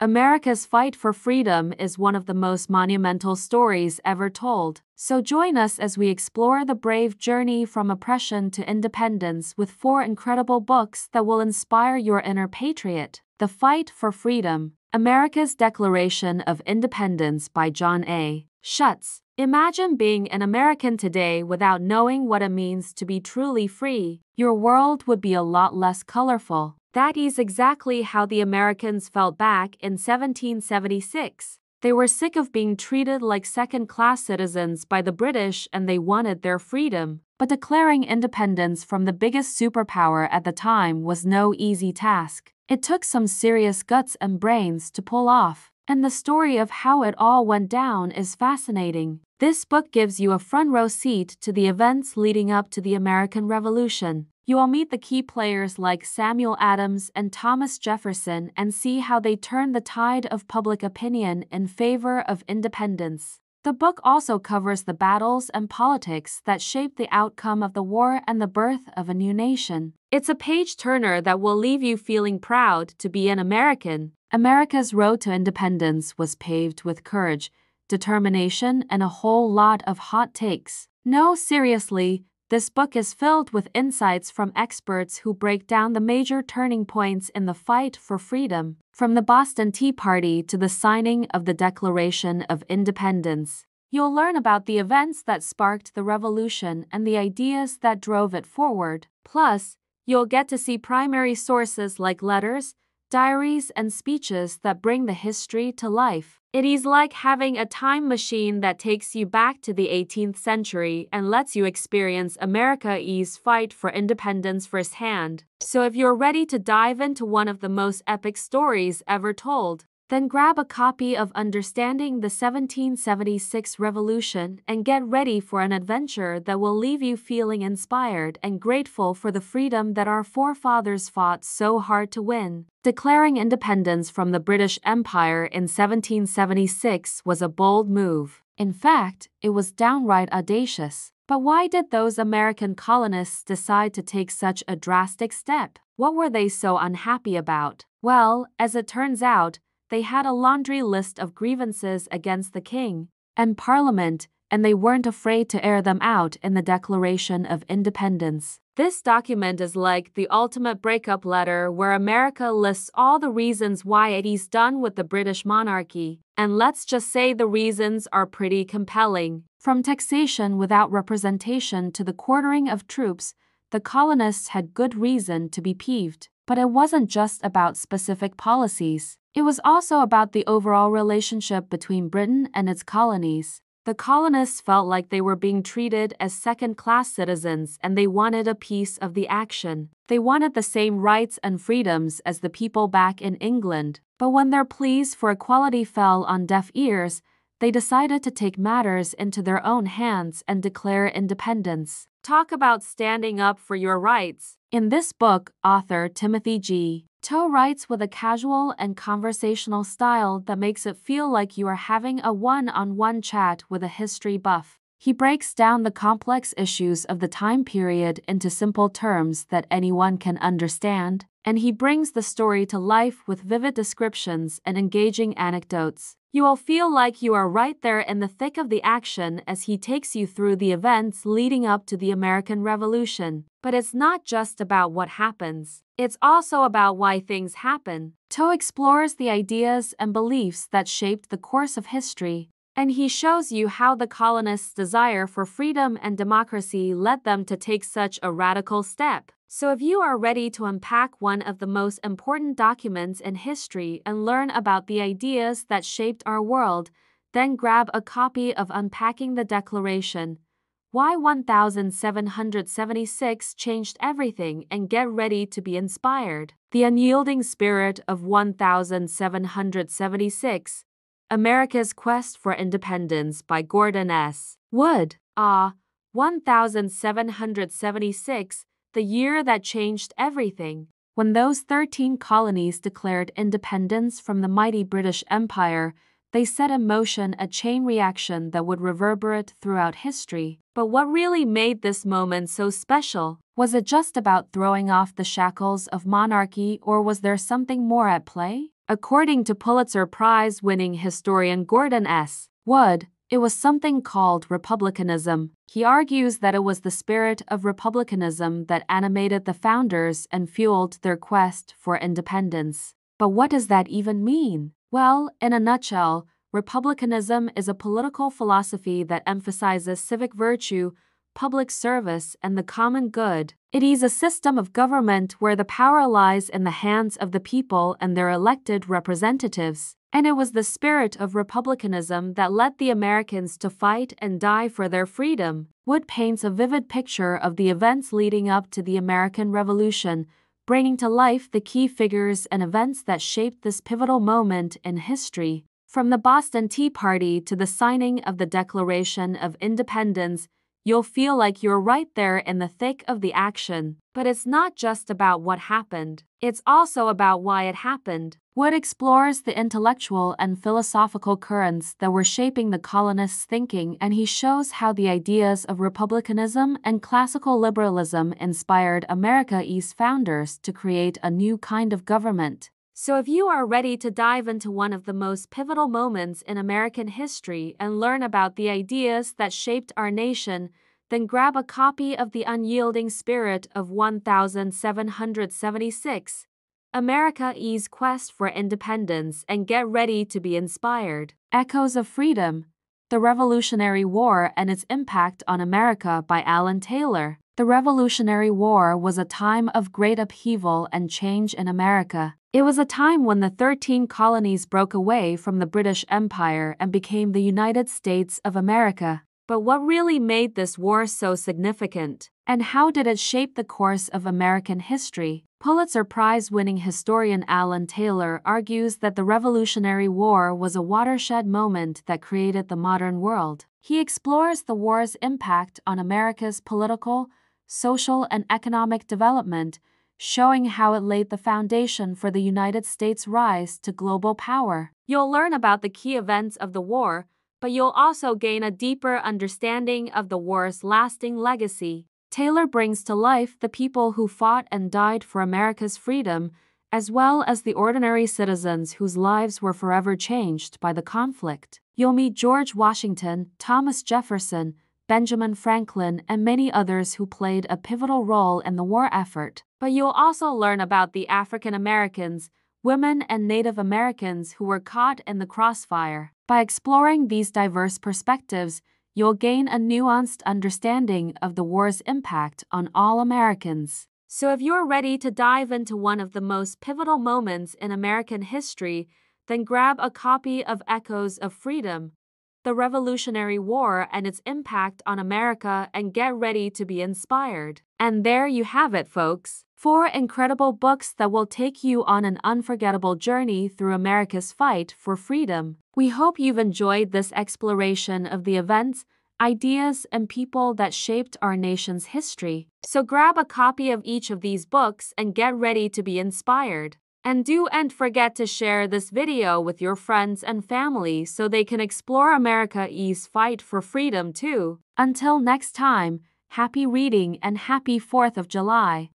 America's fight for freedom is one of the most monumental stories ever told. So join us as we explore the brave journey from oppression to independence with 4 incredible books that will inspire your inner patriot. The Fight for Freedom, America's Declaration of Independence by John A. Schutz. Imagine being an American today without knowing what it means to be truly free. Your world would be a lot less colorful. That is exactly how the Americans felt back in 1776. They were sick of being treated like second-class citizens by the British and they wanted their freedom. But declaring independence from the biggest superpower at the time was no easy task. It took some serious guts and brains to pull off. And the story of how it all went down is fascinating. This book gives you a front-row seat to the events leading up to the American Revolution. You will meet the key players like Samuel Adams and Thomas Jefferson and see how they turned the tide of public opinion in favor of independence. The book also covers the battles and politics that shaped the outcome of the war and the birth of a new nation. It's a page-turner that will leave you feeling proud to be an American. America's road to independence was paved with courage, determination, and a whole lot of hot takes. No, seriously, this book is filled with insights from experts who break down the major turning points in the fight for freedom, from the Boston Tea Party to the signing of the Declaration of Independence. You'll learn about the events that sparked the revolution and the ideas that drove it forward. Plus, you'll get to see primary sources like letters, diaries, and speeches that bring the history to life. It is like having a time machine that takes you back to the 18th century and lets you experience America's fight for independence firsthand. So if you're ready to dive into one of the most epic stories ever told, then grab a copy of Understanding the 1776 Revolution and get ready for an adventure that will leave you feeling inspired and grateful for the freedom that our forefathers fought so hard to win. Declaring independence from the British Empire in 1776 was a bold move. In fact, it was downright audacious. But why did those American colonists decide to take such a drastic step? What were they so unhappy about? Well, as it turns out, they had a laundry list of grievances against the king and Parliament, and they weren't afraid to air them out in the Declaration of Independence. This document is like the ultimate breakup letter where America lists all the reasons why it is done with the British monarchy, and let's just say the reasons are pretty compelling. From taxation without representation to the quartering of troops, the colonists had good reason to be peeved. But it wasn't just about specific policies. It was also about the overall relationship between Britain and its colonies. The colonists felt like they were being treated as second-class citizens and they wanted a piece of the action. They wanted the same rights and freedoms as the people back in England. But when their pleas for equality fell on deaf ears, they decided to take matters into their own hands and declare independence. Talk about standing up for your rights. In this book, author Timothy G. Toe writes with a casual and conversational style that makes it feel like you are having a one-on-one chat with a history buff. He breaks down the complex issues of the time period into simple terms that anyone can understand, and he brings the story to life with vivid descriptions and engaging anecdotes. You will feel like you are right there in the thick of the action as he takes you through the events leading up to the American Revolution. But it's not just about what happens. It's also about why things happen. Toe explores the ideas and beliefs that shaped the course of history, and he shows you how the colonists' desire for freedom and democracy led them to take such a radical step. So if you are ready to unpack one of the most important documents in history and learn about the ideas that shaped our world, then grab a copy of Unpacking the Declaration, Why 1776 Changed Everything, and get ready to be inspired. The Unyielding Spirit of 1776, America's Quest for Independence by Gordon S. Wood. 1776, the year that changed everything. When those 13 colonies declared independence from the mighty British Empire, they set in motion a chain reaction that would reverberate throughout history. But what really made this moment so special? Was it just about throwing off the shackles of monarchy, or was there something more at play? According to Pulitzer Prize-winning historian Gordon S. Wood, it was something called republicanism. He argues that it was the spirit of republicanism that animated the founders and fueled their quest for independence. But what does that even mean? Well, in a nutshell, republicanism is a political philosophy that emphasizes civic virtue, public service, and the common good. It is a system of government where the power lies in the hands of the people and their elected representatives. And it was the spirit of republicanism that led the Americans to fight and die for their freedom. Wood paints a vivid picture of the events leading up to the American Revolution, bringing to life the key figures and events that shaped this pivotal moment in history. From the Boston Tea Party to the signing of the Declaration of Independence, you'll feel like you're right there in the thick of the action. But it's not just about what happened. It's also about why it happened. Wood explores the intellectual and philosophical currents that were shaping the colonists' thinking, and he shows how the ideas of republicanism and classical liberalism inspired America's founders to create a new kind of government. So if you are ready to dive into one of the most pivotal moments in American history and learn about the ideas that shaped our nation, then grab a copy of The Unyielding Spirit of 1776, America's Quest for Independence, and get ready to be inspired. Echoes of Freedom: The Revolutionary War and Its Impact on America by Alan Taylor. The Revolutionary War was a time of great upheaval and change in America. It was a time when the 13 colonies broke away from the British Empire and became the United States of America. But what really made this war so significant? And how did it shape the course of American history? Pulitzer Prize-winning historian Alan Taylor argues that the Revolutionary War was a watershed moment that created the modern world. He explores the war's impact on America's political, social, and economic development, showing how it laid the foundation for the United States' rise to global power. You'll learn about the key events of the war, but you'll also gain a deeper understanding of the war's lasting legacy. Taylor brings to life the people who fought and died for America's freedom, as well as the ordinary citizens whose lives were forever changed by the conflict. You'll meet George Washington, Thomas Jefferson, Benjamin Franklin, and many others who played a pivotal role in the war effort. But you'll also learn about the African Americans, women, and Native Americans who were caught in the crossfire. By exploring these diverse perspectives, you'll gain a nuanced understanding of the war's impact on all Americans. So if you're ready to dive into one of the most pivotal moments in American history, then grab a copy of Echoes of Freedom: The Revolutionary War and Its Impact on America, and get ready to be inspired. And there you have it, folks. 4 incredible books that will take you on an unforgettable journey through America's fight for freedom. We hope you've enjoyed this exploration of the events, ideas, and people that shaped our nation's history. So grab a copy of each of these books and get ready to be inspired. And don't forget to share this video with your friends and family so they can explore America's fight for freedom too. Until next time, happy reading and happy 4th of July.